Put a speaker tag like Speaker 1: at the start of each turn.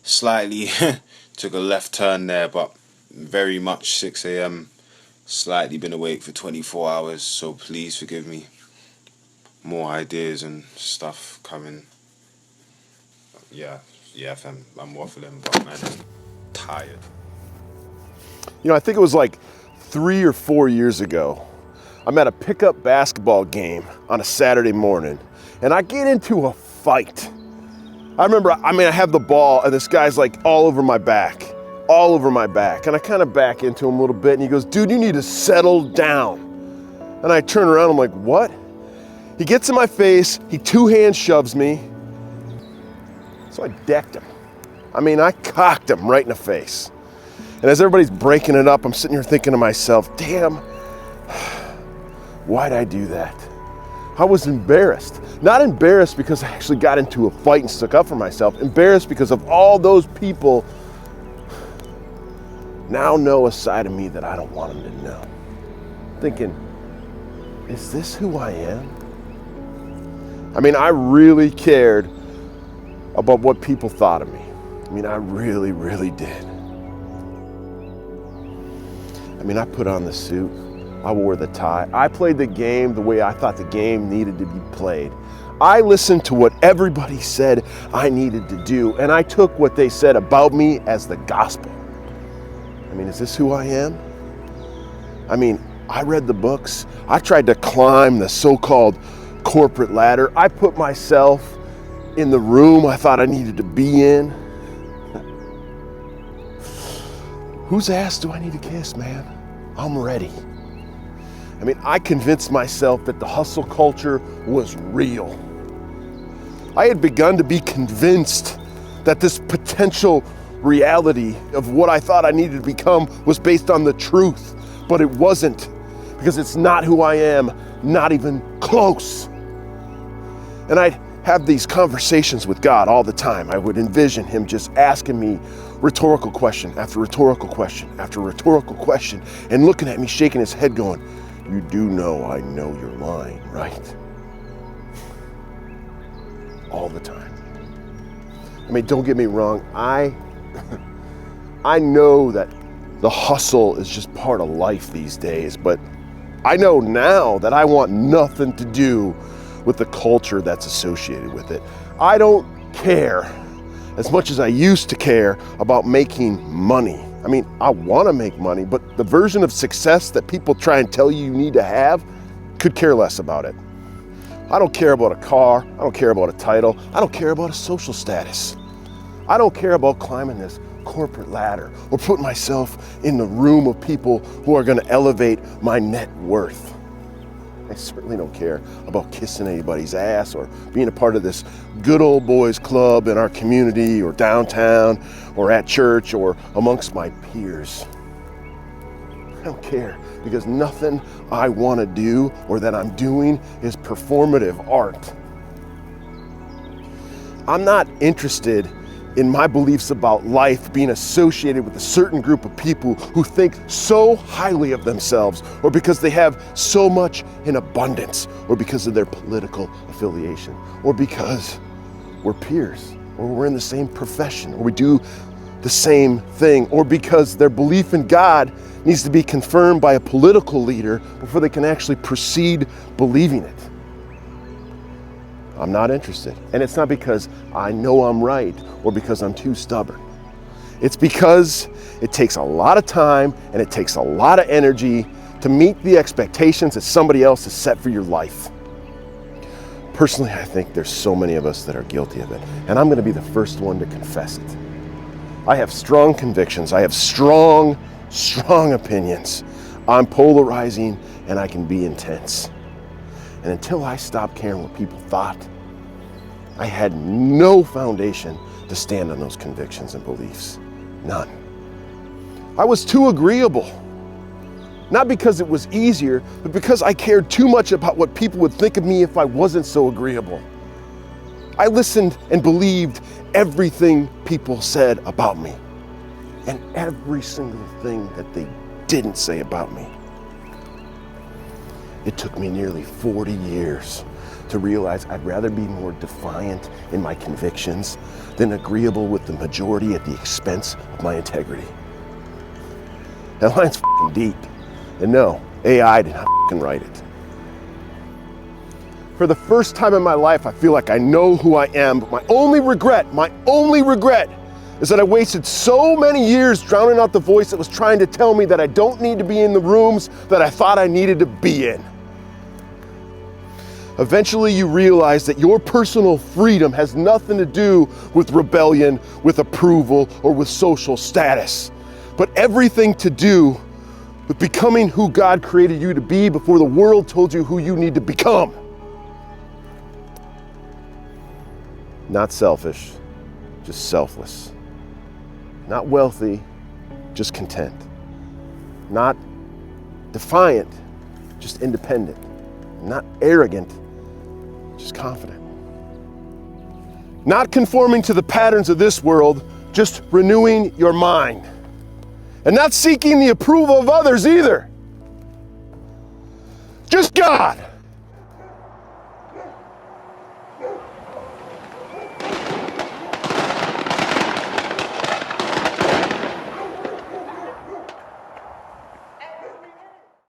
Speaker 1: Slightly took a left turn there, but very much 6 a.m. Slightly been awake for 24 hours, so please forgive me. More ideas and stuff coming. Yeah, yeah, fam. I'm waffling, but man, I'm tired.
Speaker 2: I think it was like 3 or 4 years ago. I'm at a pickup basketball game on a Saturday morning, and I get into a fight. I have the ball, and this guy's like all over my back. And I kind of back into him a little bit, and he goes, "Dude, you need to settle down." And I turn around, I'm like, "What?" He gets in my face, he two-hand shoves me. So I decked him. I cocked him right in the face. And as everybody's breaking it up, I'm sitting here thinking to myself, damn, why'd I do that? I was embarrassed. Not embarrassed because I actually got into a fight and stuck up for myself. Embarrassed because of all those people now know a side of me that I don't want them to know. Thinking, is this who I am? I really cared about what people thought of me. I really, really did. I put on the suit, I wore the tie. I played the game the way I thought the game needed to be played. I listened to what everybody said I needed to do, and I took what they said about me as the gospel. Is this who I am? I read the books. I tried to climb the so-called corporate ladder. I put myself in the room I thought I needed to be in. Whose ass do I need to kiss, man? I'm ready. I convinced myself that the hustle culture was real. I had begun to be convinced that this potential reality of what I thought I needed to become was based on the truth, but it wasn't, because it's not who I am, not even close. And I'd have these conversations with God all the time. I would envision him just asking me rhetorical question after rhetorical question after rhetorical question, and looking at me, shaking his head going, "You do know I know you're lying, right?" All the time. Don't get me wrong, I know that the hustle is just part of life these days, but I know now that I want nothing to do with the culture that's associated with it. I don't care as much as I used to care about making money. I want to make money, but the version of success that people try and tell you need to have, could care less about it. I don't care about a car. I don't care about a title. I don't care about a social status. I don't care about climbing this corporate ladder or putting myself in the room of people who are going to elevate my net worth. I certainly don't care about kissing anybody's ass or being a part of this good old boys club in our community or downtown or at church or amongst my peers. I don't care, because nothing I want to do or that I'm doing is performative art. I'm not interested in my beliefs about life being associated with a certain group of people who think so highly of themselves, or because they have so much in abundance, or because of their political affiliation, or because we're peers, or we're in the same profession, or we do the same thing, or because their belief in God needs to be confirmed by a political leader before they can actually proceed believing it. I'm not interested. And it's not because I know I'm right or because I'm too stubborn. It's because it takes a lot of time and it takes a lot of energy to meet the expectations that somebody else has set for your life. Personally, I think there's so many of us that are guilty of it, and I'm going to be the first one to confess it. I have strong convictions. I have strong opinions. I'm polarizing and I can be intense. And until I stopped caring what people thought, I had no foundation to stand on those convictions and beliefs. None. I was too agreeable. Not because it was easier, but because I cared too much about what people would think of me if I wasn't so agreeable. I listened and believed everything people said about me, and every single thing that they didn't say about me. It took me nearly 40 years to realize I'd rather be more defiant in my convictions than agreeable with the majority at the expense of my integrity. That line's f***ing deep. And no, AI did not f***ing write it. For the first time in my life, I feel like I know who I am, but my only regret is that I wasted so many years drowning out the voice that was trying to tell me that I don't need to be in the rooms that I thought I needed to be in. Eventually you realize that your personal freedom has nothing to do with rebellion, with approval, or with social status, but everything to do with becoming who God created you to be before the world told you who you need to become. Not selfish, just selfless. Not wealthy, just content. Not defiant, just independent. Not arrogant, just confident. Not conforming to the patterns of this world, just renewing your mind. And not seeking the approval of others either. Just God.